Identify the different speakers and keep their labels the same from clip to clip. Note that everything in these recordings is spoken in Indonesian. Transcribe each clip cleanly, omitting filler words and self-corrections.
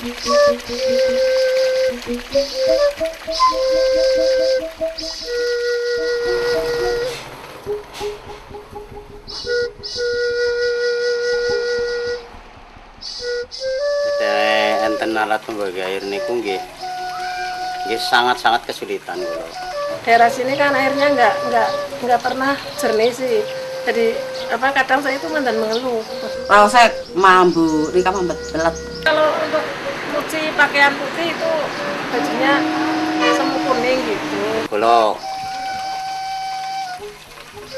Speaker 1: Enten alat pembagi air niku nggih sangat-sangat kesulitan kula.
Speaker 2: Daerah sini kan airnya nggak pernah jernih sih. Jadi kadang saya itu mandan mengeluh.
Speaker 3: Kalau saya mambu, rika mambet belet.
Speaker 2: Kalau untuk cuci pakaian putih itu bajunya semu kuning gitu.
Speaker 1: Kula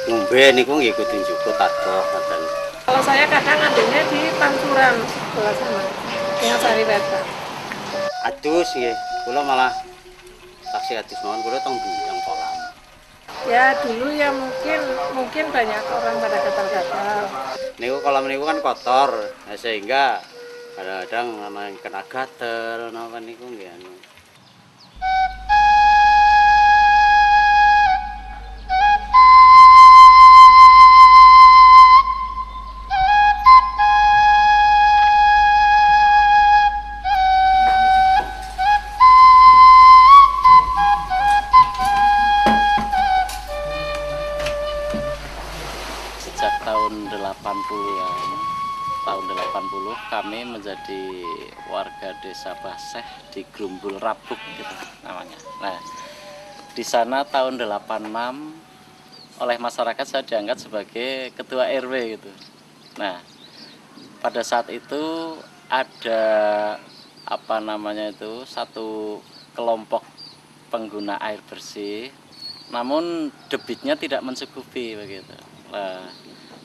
Speaker 1: ngombe niku nggih kudu njuput adoh ngoten.
Speaker 2: Kalau saya kadang ngambilnya di Pancuran sebelah sana, yang Sari Wetan.
Speaker 1: Adus nggih, kula malah taksi adus mawon kula teng yang kolam.
Speaker 2: Ya dulu ya mungkin banyak orang pada gatal-gatal.
Speaker 1: Niku kolam niku kan kotor, nah, sehingga kadang-kadang namanya kena gatel napa niku nggih anu. Sejak tahun 80 kami menjadi warga desa Baseh di Grumbul Rabuk gitu namanya. Nah, di sana tahun 86 oleh masyarakat saya diangkat sebagai ketua RW gitu. Nah, pada saat itu ada satu kelompok pengguna air bersih, namun debitnya tidak mencukupi begitu. Nah,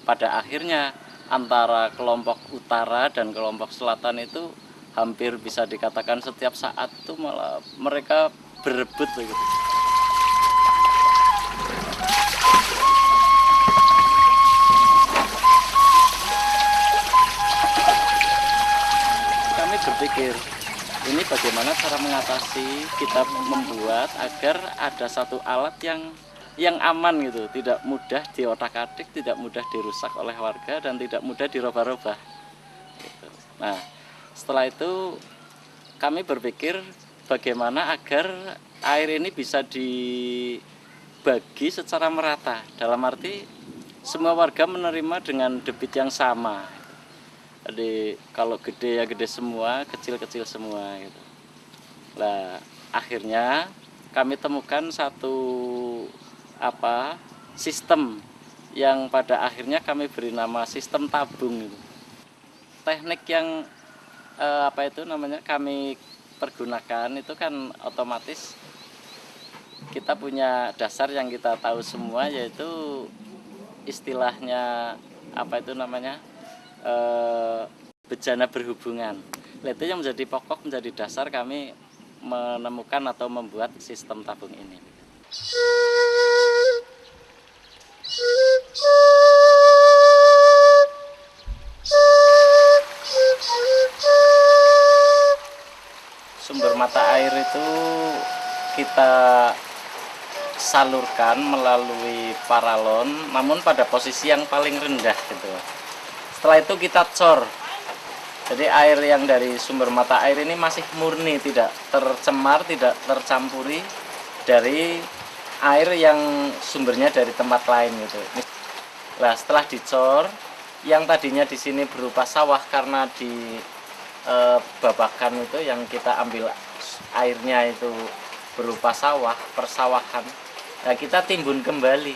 Speaker 1: pada akhirnya antara kelompok utara dan kelompok selatan itu hampir bisa dikatakan setiap saat itu malah mereka berebut begitu. Kami berpikir ini bagaimana cara mengatasi, kita membuat agar ada satu alat yang aman gitu, tidak mudah diotak-atik, tidak mudah dirusak oleh warga dan tidak mudah dirubah-rubah. Gitu. Nah, setelah itu kami berpikir bagaimana agar air ini bisa dibagi secara merata. Dalam arti semua warga menerima dengan debit yang sama. Jadi kalau gede ya gede semua, kecil-kecil semua. Gitu. Nah, akhirnya kami temukan satu sistem yang pada akhirnya kami beri nama sistem tabung. Teknik yang kami pergunakan itu kan otomatis kita punya dasar yang kita tahu semua, yaitu istilahnya bejana berhubungan. Itu yang menjadi pokok, menjadi dasar kami menemukan atau membuat sistem tabung ini. Sumber mata air itu kita salurkan melalui paralon, namun pada posisi yang paling rendah gitu. Setelah itu kita cor. Jadi air yang dari sumber mata air ini masih murni, tidak tercemar, tidak tercampuri dari air yang sumbernya dari tempat lain gitu. Nah, setelah dicor, yang tadinya di sini berupa sawah karena di babakan itu yang kita ambil airnya itu berupa sawah, persawahan. Nah, kita timbun kembali.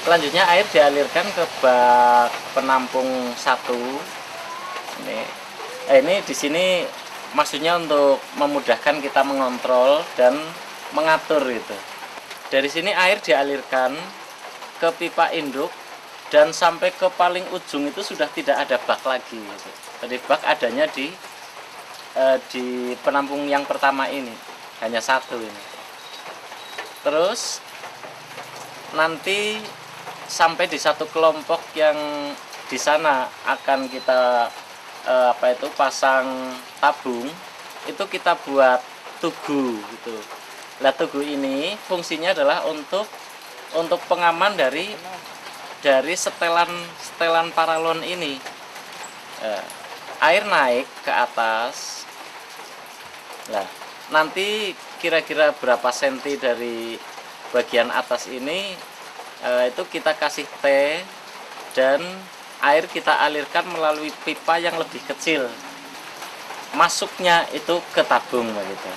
Speaker 1: Selanjutnya air dialirkan ke bak penampung 1. Ini di sini maksudnya untuk memudahkan kita mengontrol dan mengatur itu. Dari sini air dialirkan ke pipa induk dan sampai ke paling ujung itu sudah tidak ada bak lagi. Jadi bak adanya di penampung yang pertama ini, hanya 1 ini. Terus nanti sampai di satu kelompok yang di sana akan kita pasang tabung, itu kita buat tugu gitu. Nah, tugu ini fungsinya adalah untuk pengaman dari setelan paralon ini. Air naik ke atas Nah, nanti kira-kira berapa senti dari bagian atas ini itu kita kasih teh dan air kita alirkan melalui pipa yang lebih kecil. Masuknya itu ke tabung begitu.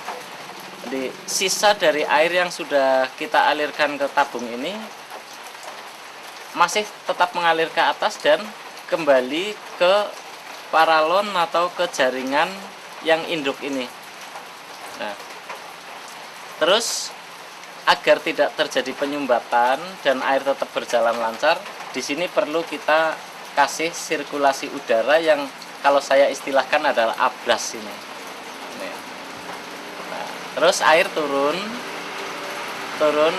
Speaker 1: Jadi sisa dari air yang sudah kita alirkan ke tabung ini masih tetap mengalir ke atas dan kembali ke paralon atau ke jaringan yang induk ini. Nah, terus agar tidak terjadi penyumbatan dan air tetap berjalan lancar, di sini perlu kita kasih sirkulasi udara yang kalau saya istilahkan adalah abras ini. Nah, terus air turun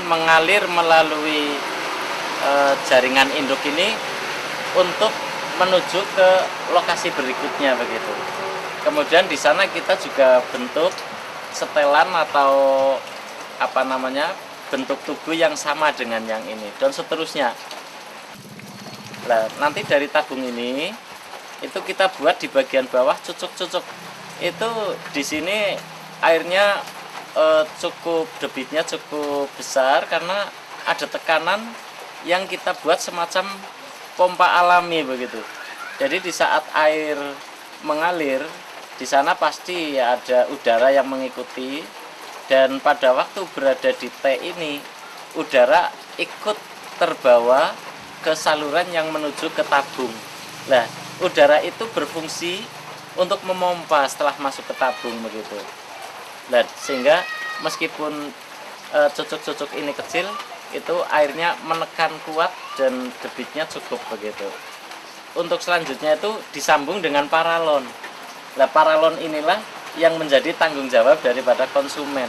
Speaker 1: mengalir melalui jaringan induk ini untuk menuju ke lokasi berikutnya begitu. Kemudian di sana kita juga bentuk setelan atau bentuk tugu yang sama dengan yang ini dan seterusnya. Nah, nanti dari tabung ini itu kita buat di bagian bawah cucuk-cucuk. Itu di sini airnya debitnya cukup besar karena ada tekanan yang kita buat semacam pompa alami begitu. Jadi di saat air mengalir di sana pasti ada udara yang mengikuti. Dan pada waktu berada di T ini, udara ikut terbawa ke saluran yang menuju ke tabung. Nah, udara itu berfungsi untuk memompa setelah masuk ke tabung begitu. Nah, sehingga meskipun cucuk-cucuk ini kecil, itu airnya menekan kuat dan debitnya cukup begitu. Untuk selanjutnya itu disambung dengan paralon. Nah, paralon inilah yang menjadi tanggung jawab daripada konsumen,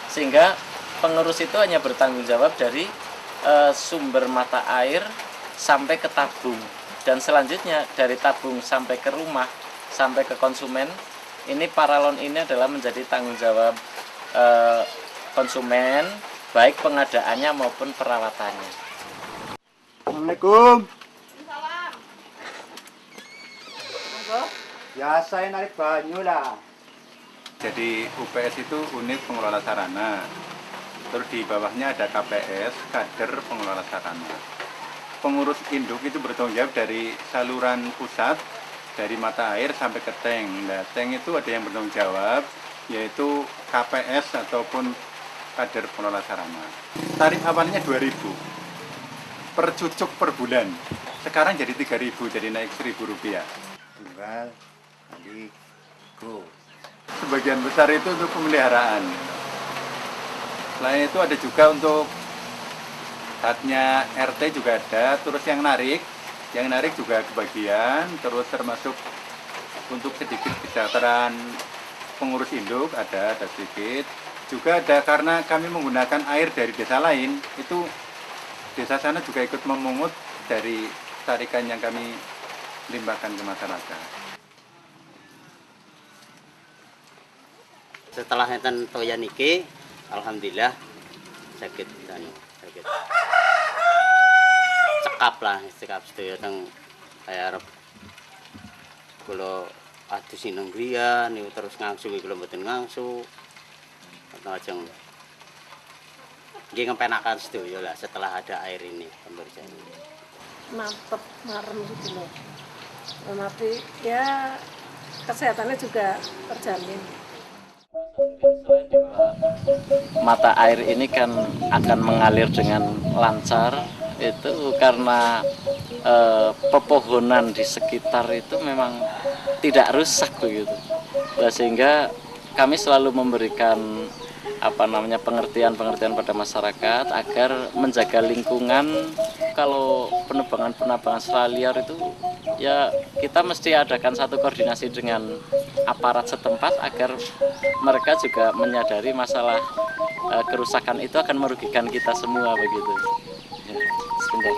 Speaker 1: sehingga pengurus itu hanya bertanggung jawab dari sumber mata air sampai ke tabung, dan selanjutnya dari tabung sampai ke rumah sampai ke konsumen. Ini paralon ini adalah menjadi tanggung jawab konsumen, baik pengadaannya maupun perawatannya.
Speaker 4: Assalamualaikum. Biasa narik banyu lah.
Speaker 5: Jadi UPS itu unit pengelola sarana, terus di bawahnya ada KPS, kader pengelola sarana. Pengurus induk itu bertanggung jawab dari saluran pusat, dari mata air sampai ke tank. Nah, tank itu ada yang bertanggung jawab, yaitu KPS ataupun kader pengelola sarana. Tarif awalnya 2.000 per cucuk per bulan. Sekarang jadi 3.000, jadi naik Rp1.000.
Speaker 4: Tunggal, nanti go.
Speaker 5: Sebagian besar itu untuk pemeliharaan. Selain itu ada juga untuk hatnya RT juga ada, terus yang narik juga kebagian, terus termasuk untuk sedikit kesejahteraan pengurus induk ada sedikit. Juga ada karena kami menggunakan air dari desa lain, itu desa sana juga ikut memungut dari tarikan yang kami limbahkan ke masyarakat.
Speaker 6: Setelah enten toyan iki, alhamdulillah sakit cekap sedaya teng kaya arep kula adusi nang griya niku terus ngangsu kula mboten ngangsu. Lajeng nggih ngempenaken sedaya lah setelah ada air ini pembersihan.
Speaker 2: Mantep, marem gitu loh. Tapi ya kesehatannya juga terjamin.
Speaker 1: Mata air ini kan akan mengalir dengan lancar itu karena pepohonan di sekitar itu memang tidak rusak begitu. Nah, sehingga kami selalu memberikan pengertian pada masyarakat agar menjaga lingkungan. Kalau penebangan secara liar itu ya kita mesti adakan satu koordinasi dengan aparat setempat agar mereka juga menyadari masalah kerusakan itu akan merugikan kita semua begitu. Ya, sebentar.